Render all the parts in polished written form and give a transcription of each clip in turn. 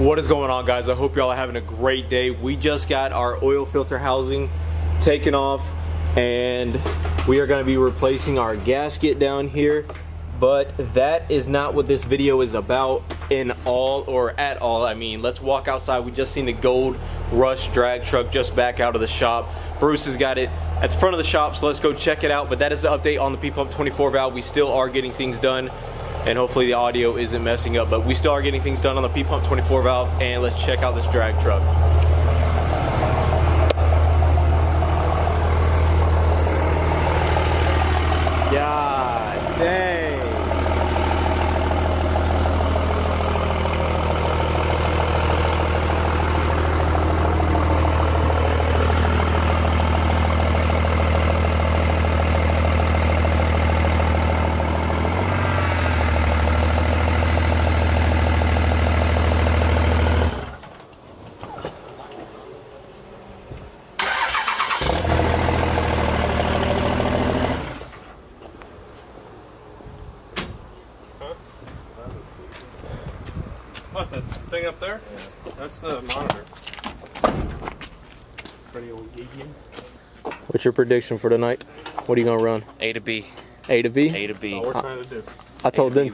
What is going on, guys? I hope y'all are having a great day. We just got our oil filter housing taken off and we are going to be replacing our gasket down here, but that is not what this video is about at all. I mean, let's walk outside. We just seen the Gold Rush drag truck just back out of the shop. Bruce has got it at the front of the shop, so let's go check it out. But that is the update on the P-Pump 24 valve. We still are getting things done, and hopefully the audio isn't messing up, but we still are getting things done on the P-Pump 24 valve, and let's check out this drag truck. God dang. What, the thing up there? Yeah. That's the monitor. Pretty old geeky. What's your prediction for tonight? What are you gonna run? A to B. A to B? A to B. That's all we're trying to do. I told them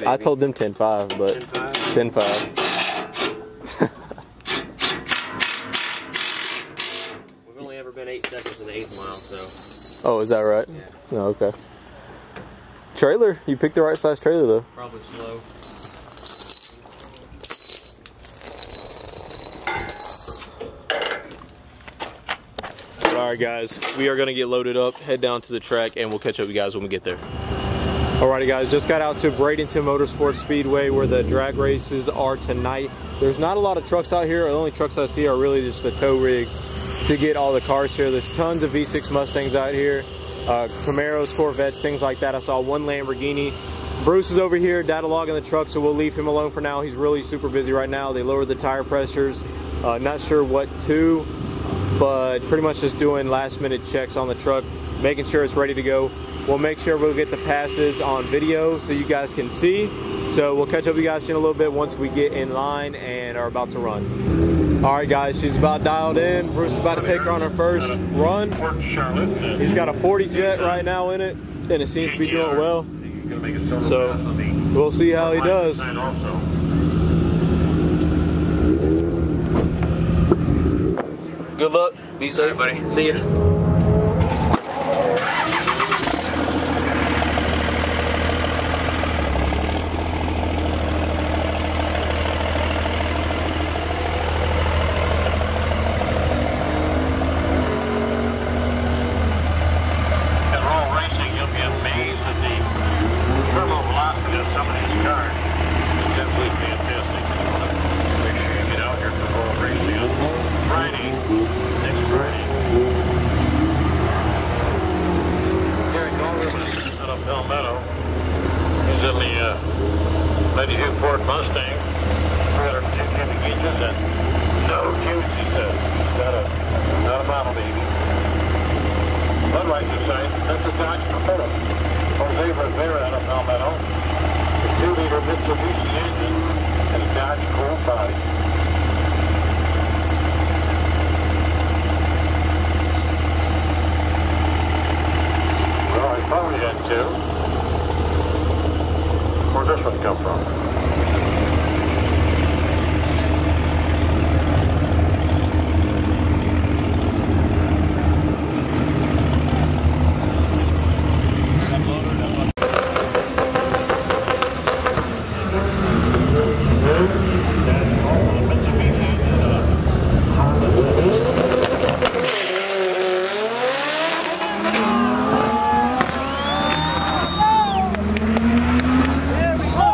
10-5, but 10-5. We've only ever been 8 seconds in the 8th mile, so. Oh, is that right? Yeah. Oh, okay. Trailer, you picked the right size trailer though. Probably slow. Alright guys, we are going to get loaded up, head down to the track, and we'll catch up with you guys when we get there. Alrighty guys, just got out to Bradenton Motorsports Speedway where the drag races are tonight. There's not a lot of trucks out here. The only trucks I see are really just the tow rigs to get all the cars here. There's tons of V6 Mustangs out here, Camaros, Corvettes, things like that. I saw one Lamborghini. Bruce is over here data-logging the truck, so we'll leave him alone for now. He's really super busy right now. They lowered the tire pressures. Not sure what to, but pretty much just doing last minute checks on the truck, making sure it's ready to go. We'll make sure we'll get the passes on video so you guys can see. So we'll catch up with you guys in a little bit once we get in line and are about to run. All right guys, she's about dialed in. Bruce is about to take her on her first run. He's got a 40 jet right now in it, and it seems to be doing well. So we'll see how he does. Good luck. Be safe, buddy. See ya. Ford Mustang, 302 cubic inches, and no juice, he says. Not a model, baby. Floodlights are saying that's a Dodge Propeller. Jose Rivera out of Palmetto. The 2-liter Mitsubishi engine and a Dodge cool body. Well, I probably had two. Where'd this one come from? There we go!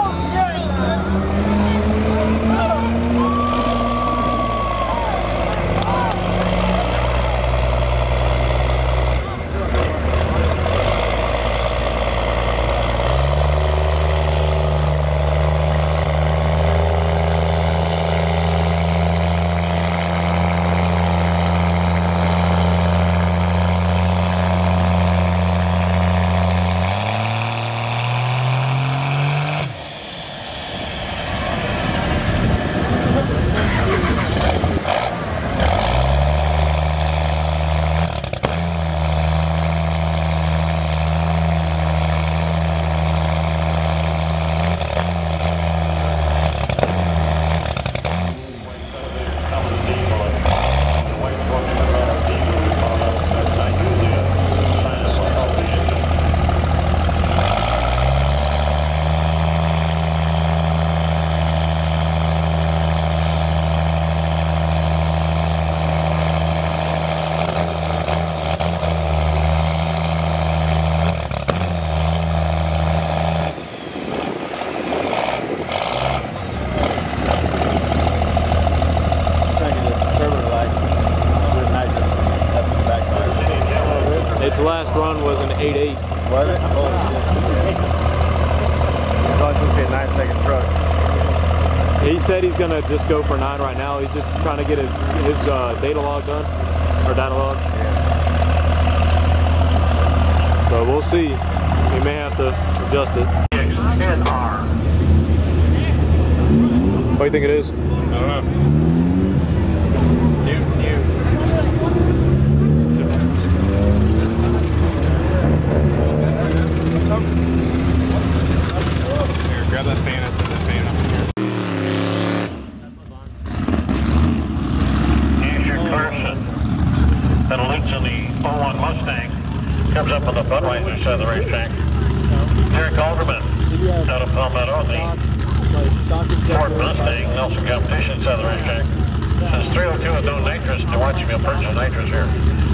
last run was an 8.8. Was it? Holy shit. It's only supposed to be a 9-second truck. He said he's gonna just go for 9 right now. He's just trying to get his data log done, or data log. Yeah. So we'll see. He may have to adjust it. What do you think it is? I don't know. Here, grab that fan and set that fan up here. Asher Carson, that leaks in the 01 Mustang, comes up on the Budweiser side of the racetrack. Derek Alderman, out of Palmetto, the Ford Mustang, Nelson Competition side of the racetrack. Says 302 with no nitrous. They're watching me purchase nitrous here.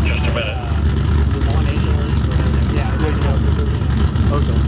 Just a minute. Okay.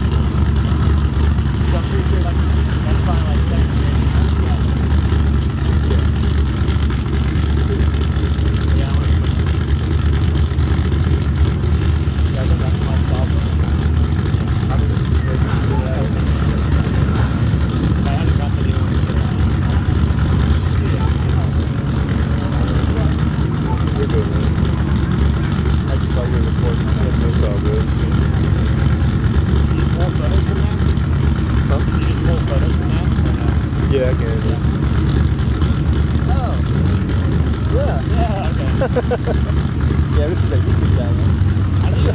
Yeah, I can. Oh. Yeah. Yeah, okay. Yeah, this is a YouTube channel. I need to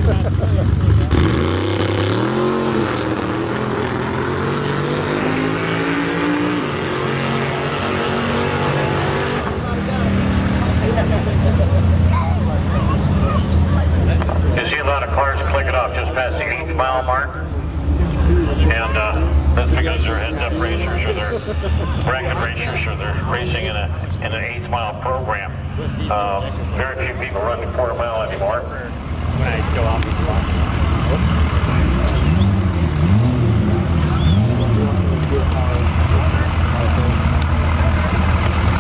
You see a lot of cars clicking off just past the 8th mile mark. And that's because they're heads-up racers or they're bracket racers or they're racing in an 8th mile program. Very few people run the quarter mile anymore. when I go off and stuff.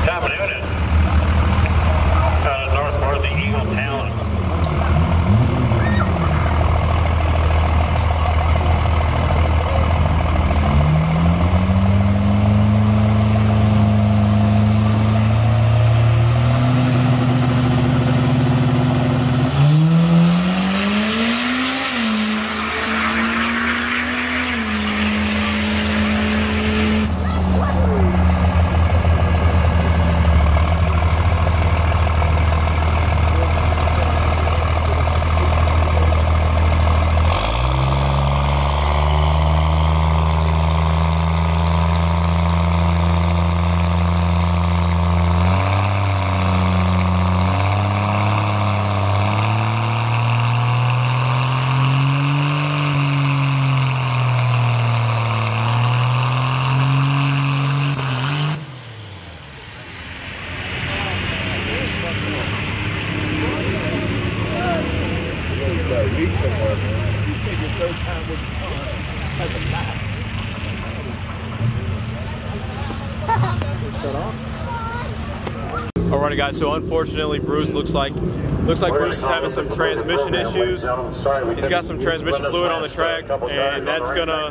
Top of Noonan, out of north the Eagle Talon. Alrighty guys, so unfortunately Bruce looks like Bruce is having some transmission issues. He's got some transmission fluid on the track, and that's gonna,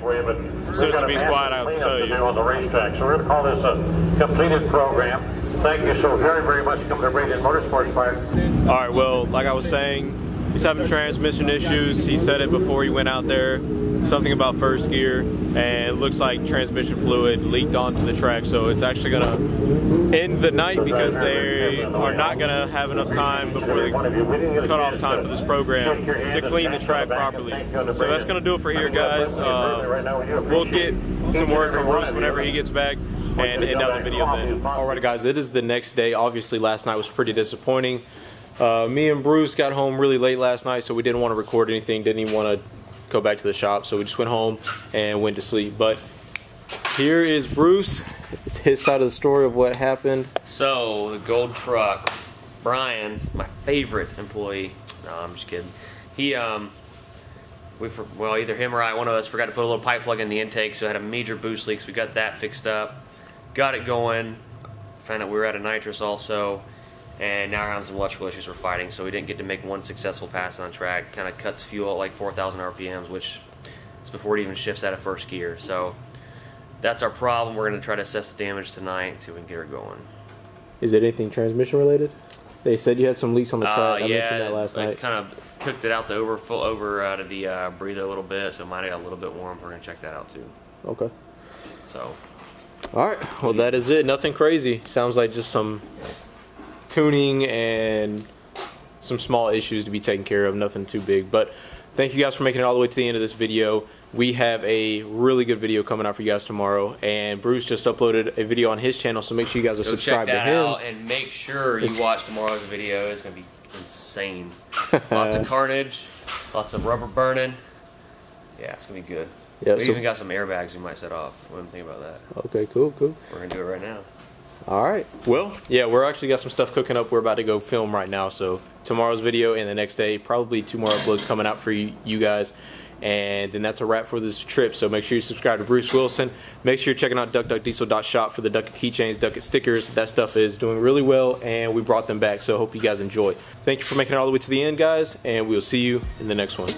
as soon as the beat's quiet, I'll tell you. On the racetrack. So we're gonna call this a completed program. Thank you so very, very much. Come to Braden Motorsports Park. Alright, well, like I was saying, he's having transmission issues. He said it before he went out there, something about first gear, and it looks like transmission fluid leaked onto the track, so it's actually gonna end the night because they are not gonna have enough time before the cutoff time for this program to clean the track properly. So that's gonna do it for here, guys. We'll get some word from Bruce whenever he gets back and end out the video then. Alright guys, it is the next day. Obviously last night was pretty disappointing. Me and Bruce got home really late last night, so we didn't want to record anything, didn't even want to go back to the shop, so we just went home and went to sleep. But here is Bruce. It's his side of the story of what happened. So the gold truck, Brian, my favorite employee. No, I'm just kidding. He well, either him or one of us forgot to put a little pipe plug in the intake, so it had a major boost leak. So we got that fixed up, got it going. Found out we were out of nitrous also, and now we're having some electrical issues we're fighting, so we didn't get to make one successful pass on track. Kind of cuts fuel at like 4,000 RPMs, which is before it even shifts out of first gear. So that's our problem. We're going to try to assess the damage tonight, see if we can get her going. Is it anything transmission related? They said you had some leaks on the track. I mentioned that last night. Kind of cooked it out the over out of the breather a little bit, so it might have got a little bit warm. We're going to check that out too. Okay. So. All right. Well, that is it. Nothing crazy. Sounds like just some tuning and some small issues to be taken care of. Nothing too big. But thank you guys for making it all the way to the end of this video. We have a really good video coming out for you guys tomorrow, and Bruce just uploaded a video on his channel, so make sure you guys are subscribed to him. Out and make sure you watch tomorrow's video. It's going to be insane. Lots of carnage, lots of rubber burning. Yeah, it's going to be good. Yeah, we even got some airbags we might set off. What do you think about that? Okay, cool. We're going to do it right now. All right. Well, yeah, we're actually got some stuff cooking up. We're about to go film right now, so tomorrow's video and the next day, probably 2 more uploads coming out for you guys. And then that's a wrap for this trip. So make sure you subscribe to Bruce Wilson. Make sure you're checking out duckduckdiesel.shop for the Ducket keychains, Ducket stickers. That stuff is doing really well, and we brought them back. So I hope you guys enjoy. Thank you for making it all the way to the end, guys, and we'll see you in the next one.